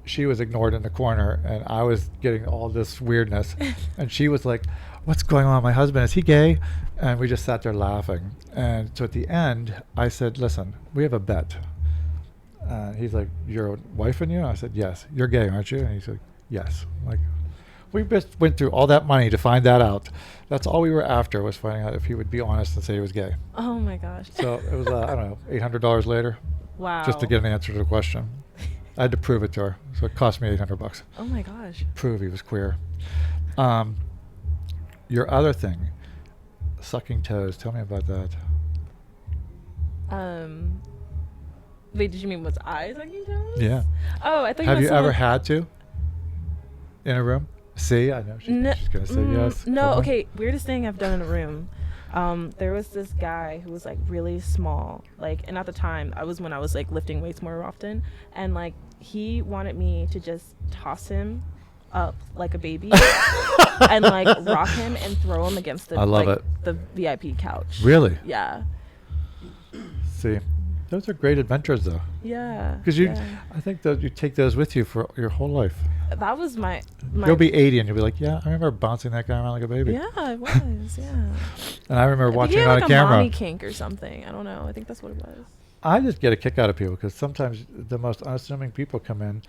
she was ignored in the corner, and I was getting all this weirdness. And she was like, "What's going on? My husband, is he gay?" And we just sat there laughing. And so at the end, I said, "Listen, we have a bet." He's like, "Your wife and you?" I said, "Yes." "You're gay, aren't you?" And he's like, "Yes." I'm like, we just went through all that money to find that out. That's all we were after, was finding out if he would be honest and say he was gay. Oh my gosh. So it was, I don't know, $800 later, Wow. just to get an answer to the question. I had to prove it to her, so it cost me $800. Oh my gosh. Prove he was queer. Your other thing, sucking toes. Tell me about that. Wait, did you mean was I sucking toes? Yeah. Oh, I thought Have meant you ever someone- had to? In a room? See, I know she's gonna say yes. No, Come on. okay. Weirdest thing I've done in a room. There was this guy who was like really small, like, and at the time when I was like lifting weights more often, and like he wanted me to just toss him up like a baby and like rock him and throw him against the I love like, it. the VIP couch. Really? Yeah. See, those are great adventures, though. Yeah. Because I think that you take those with you for your whole life. That was my You'll be 80 and you'll be like, "Yeah, I remember bouncing that guy around like a baby." Yeah, it was. Yeah. And I remember I think watching he it had on like a a camera. mommy kink or something. I don't know. I think that's what it was. I just get a kick out of people because sometimes the most unassuming people come in,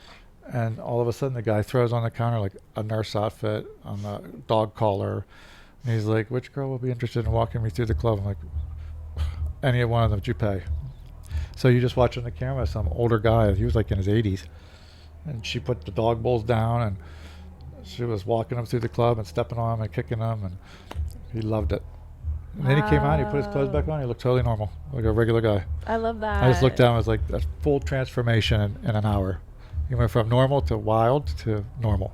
and all of a sudden the guy throws on the counter like a nurse outfit on the dog collar, and he's like, "Which girl will be interested in walking me through the club?" I'm like, "Any one of them that you pay." So you just watch on the camera some older guy. He was like in his 80s, and she put the dog bowls down, and she was walking him through the club and stepping on him and kicking him, and he loved it. And then he came out, he put his clothes back on, he looked totally normal, like a regular guy. I love that. I just looked down and was like, a full transformation in an hour. He went from normal to wild to normal.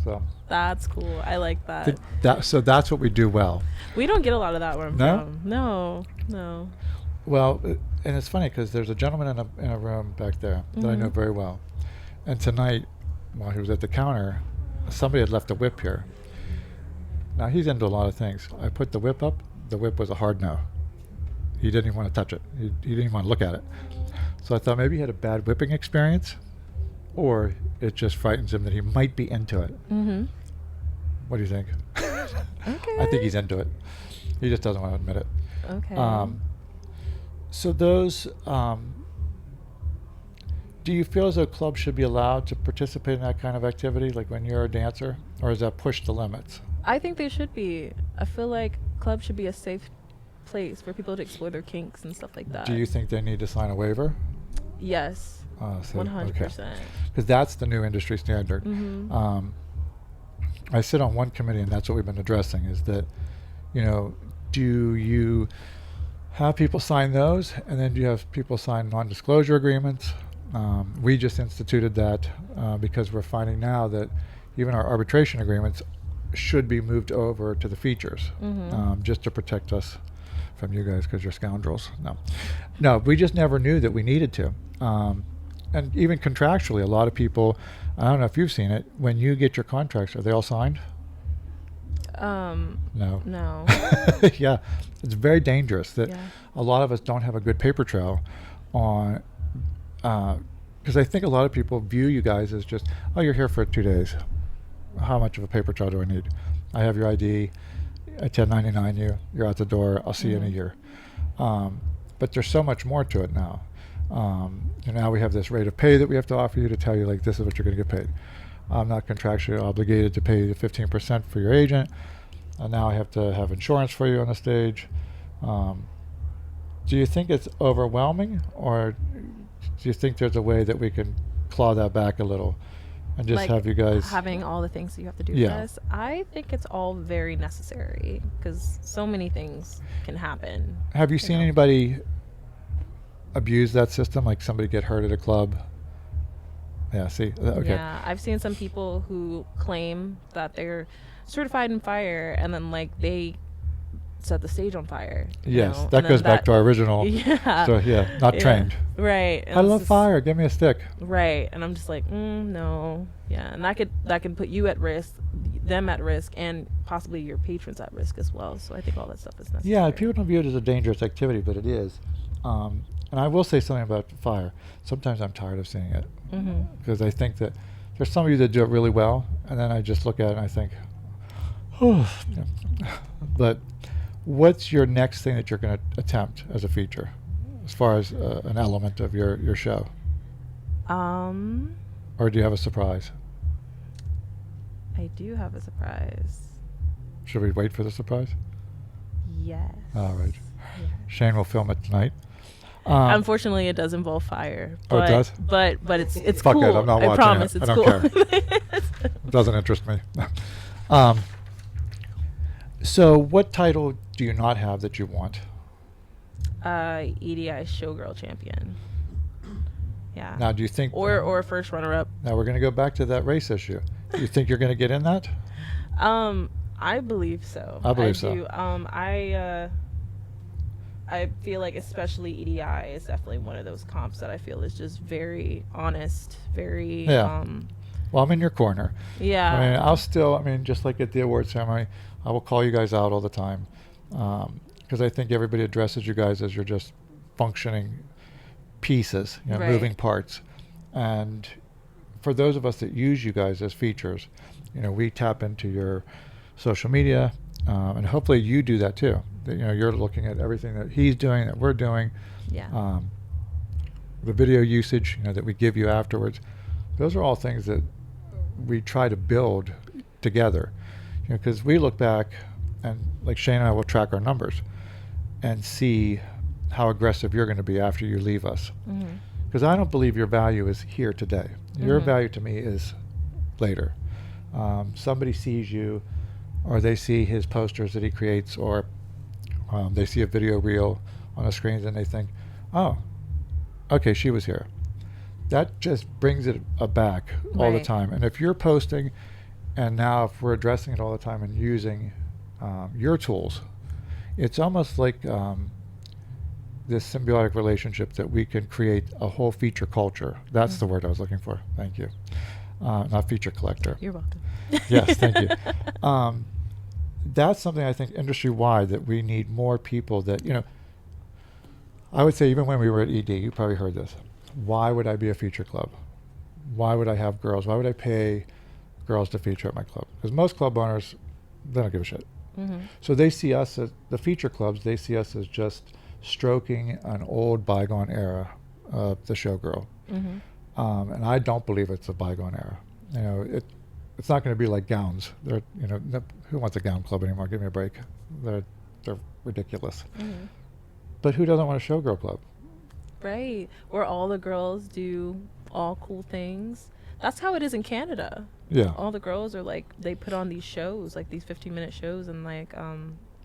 So That's cool. I like that. so that's what we do well. We don't get a lot of that where I'm No? from. No. Well, and it's funny because there's a gentleman in a room back there that I know Mhm. very well. And tonight, while he was at the counter, somebody had left a whip here. Now, he's into a lot of things. I put the whip up. The whip was a hard no. He didn't even want to touch it. He didn't even want to look at it. So I thought maybe he had a bad whipping experience, or it just frightens him that he might be into it. Mm-hmm. What do you think? Okay. I think he's into it. He just doesn't want to admit it. Okay. So those, do you feel as though clubs should be allowed to participate in that kind of activity, like when you're a dancer, or is that push the limits? I think they should be. I feel like clubs should be a safe place for people to explore their kinks and stuff like that. Do you think they need to sign a waiver? Yes. 100%. Because that's the new industry standard. Mm-hmm. I sit on one committee, and that's what we've been addressing, is that, do you have people sign those, and then do you have people sign non-disclosure agreements? We just instituted that because we're finding now that even our arbitration agreements should be moved over to the features, just to protect us from you guys because you're scoundrels. No, we just never knew that we needed to. And even contractually, a lot of people, I don't know if you've seen it, when you get your contracts, are they all signed? No. No. Yeah, it's very dangerous that Yeah. a lot of us don't have a good paper trail on, because I think a lot of people view you guys as just, "Oh, you're here for 2 days. How much of a paper trail do I need? I have your ID, I 1099 you, you're out the door, I'll see you in a year." But there's so much more to it now. And now we have this rate of pay that we have to offer you to tell you, like, this is what you're going to get paid. I'm not contractually obligated to pay you the 15% for your agent. Now I have to have insurance for you on the stage. Do you think it's overwhelming, or do you think there's a way that we can claw that back a little and just Like have you guys having all the things that you have to do Yeah. for this? I think it's all very necessary because so many things can happen. Have you seen know. anybody abuse that system, like somebody get hurt at a club? Yeah, see? Okay. Yeah, I've seen some people who claim that they're certified in fire and then like they set the stage on fire. you Yes, know, that and then goes back to our original. Yeah. So, yeah, not Yeah. trained. Right. and I it's love just- fire. Give me a stick. Right, and I'm just like, no, yeah, and that could put you at risk, them at risk, and possibly your patrons at risk as well. So I think all that stuff is necessary. Yeah, people don't view it as a dangerous activity, but it is. and I will say something about fire. Sometimes I'm tired of seeing it because I think that there's some of you that do it really well, and then I just look at it and I think, oh. But what's your next thing that you're going to attempt as a feature, as far as an element of your show? Or do you have a surprise? I do have a surprise. Should we wait for the surprise? Yes. All right. Yeah. Shane will film it tonight. Unfortunately, it does involve fire. Oh, it does? But it's Fuck cool. it, I'm not I watching promise it. it's I cool. don't care. It doesn't interest me. So what title do you not have that you want? EDI Showgirl Champion. Yeah. Now, do you think... Or first runner-up. Now, we're going to go back to that race issue. Do you think you're going to get in that? I believe so. I believe so. Do. I feel like especially EDI is definitely one of those comps that I feel is just very honest, very... Yeah. Well, I'm in your corner. Yeah. I mean, just like at the award ceremony, I will call you guys out all the time because I think everybody addresses you guys as you're just functioning pieces, Right. moving parts. And for those of us that use you guys as features, we tap into your social media, and hopefully you do that too. That, you're looking at everything that he's doing, that we're doing. Yeah. The video usage, that we give you afterwards. Those are all things that we try to build together. Because we look back, and like Shane and I will track our numbers and see how aggressive you're going to be after you leave us. Because I don't believe your value is here today. Your value to me is later. Somebody sees you, or they see his posters that he creates, or they see a video reel on a screen and they think, oh, okay, she was here. That just brings it back all the Right. time. And if you're posting, and now if we're addressing it all the time and using your tools, it's almost like this symbiotic relationship that we can create a whole feature culture. That's the word I was looking for. Thank you. Not feature collector. You're welcome. Yes, thank you. That's something I think industry-wide that we need more people that, I would say even when we were at ED, you probably heard this. Why would I be a feature club? Why would I have girls? Why would I pay girls to feature at my club? Because most club owners, they don't give a shit. So they see us as the feature clubs, they see us as just stroking an old bygone era of the showgirl. And I don't believe it's a bygone era. It's not going to be like gowns. They're, who wants a gown club anymore? Give me a break. They're ridiculous. But who doesn't want a showgirl club? Right. Where all the girls do all cool things. That's how it is in Canada. Yeah. All the girls are like, they put on these shows, like these 15-minute shows, and like,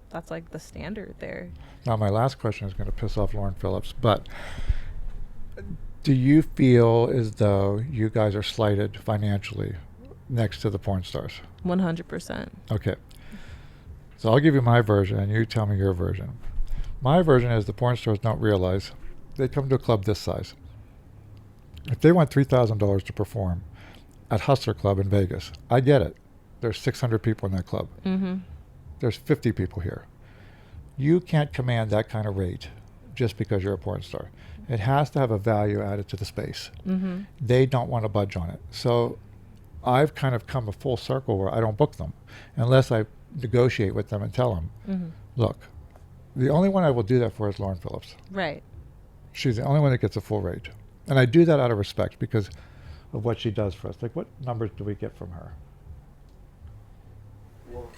that's like the standard there. Now, my last question is going to piss off Lauren Phillips, but do you feel as though you guys are slighted financially next to the porn stars? 100%. Okay. So I'll give you my version, and you tell me your version. My version is the porn stars don't realize they come to a club this size. If they want $3,000 to perform at Hustler Club in Vegas, I get it. There's 600 people in that club. There's 50 people here. You can't command that kind of rate just because you're a porn star. It has to have a value added to the space. They don't want to budge on it. So I've kind of come a full circle where I don't book them unless I negotiate with them and tell them, look, the only one I will do that for is Lauren Phillips. Right. She's the only one that gets a full rate. And I do that out of respect because of what she does for us. Like, what numbers do we get from her? Well,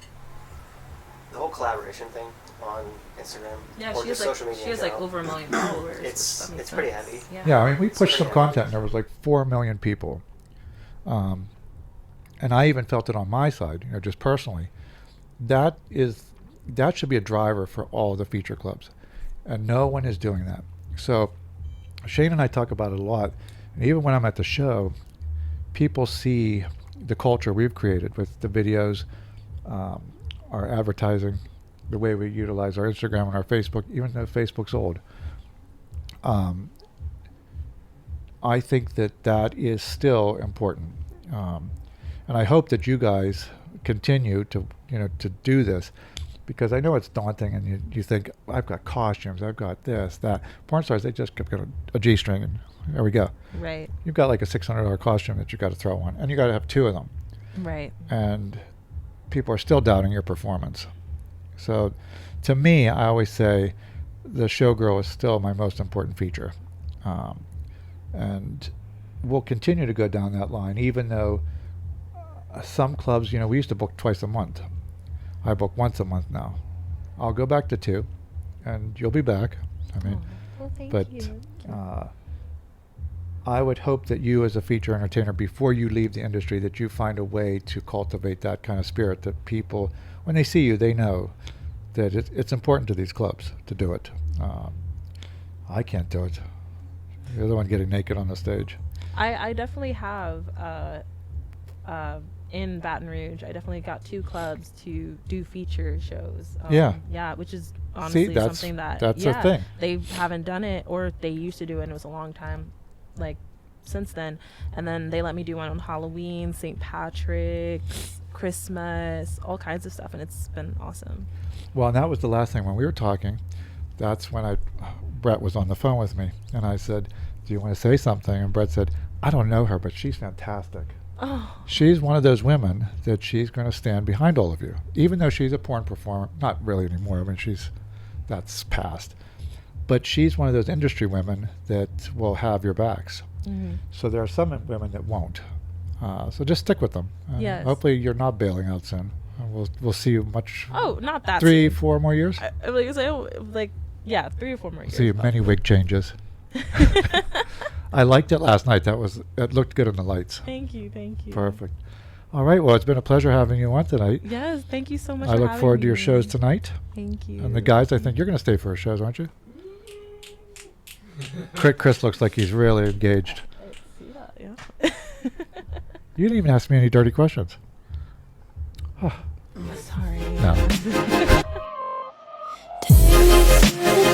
the whole collaboration thing on Instagram Yeah, or she just has like social media she has in like general, over 1 million followers. it's pretty heavy. Yeah, I mean, we pushed some content and there was like 4 million people. And I even felt it on my side, just personally. That should be a driver for all the feature clubs. And no one is doing that. So Shane and I talk about it a lot. And even when I'm at the show, people see the culture we've created with the videos, our advertising, the way we utilize our Instagram and our Facebook, even though Facebook's old. I think that is still important. And I hope that you guys continue to do this. because I know it's daunting, and you think, I've got costumes, I've got this, that. Porn stars, they just get a G-string, and there we go. Right. You've got like a $600 costume that you got to throw on, and you got to have 2 of them. Right. And people are still doubting your performance. So, to me, I always say the showgirl is still my most important feature. And we'll continue to go down that line, even though some clubs, we used to book twice a month. I book once a month now. I'll go back to 2, and you'll be back. Well, thank but you. I would hope that you, as a feature entertainer, before you leave the industry, that you find a way to cultivate that kind of spirit, that people, when they see you, they know that it's important to these clubs to do it. I can't do it. You're the one getting naked on the stage. I definitely have in Baton Rouge. I definitely got 2 clubs to do feature shows. Yeah, which is honestly something that that's a thing. They haven't done it, or they used to do it, and it was a long time, like, since then. And then they let me do one on Halloween, St. Patrick's, Christmas, all kinds of stuff, and it's been awesome. Well, and that was the last thing when we were talking. That's when Brett was on the phone with me, and I said, "Do you want to say something?" And Brett said, "I don't know her, but she's fantastic." Oh. She's one of those women that she's going to stand behind all of you, even though she's a porn performer. Not really anymore. That's past. But she's one of those industry women that will have your backs. Mm-hmm. So there are some women that won't. So just stick with them. Yes. Hopefully you're not bailing out soon. We'll see you much. Oh, not that 3, soon. 4 more years. 3 or 4 more years. See you many wig changes. I liked it last night. It looked good in the lights. Thank you. Perfect. All right. Well, it's been a pleasure having you on tonight. Yes, thank you so much. I for look having forward to me. your shows tonight. Thank you. And the guys, I think you're going to stay for our shows, aren't you? Chris looks like he's really engaged. Yeah. You didn't even ask me any dirty questions. Sorry. No. Take me to the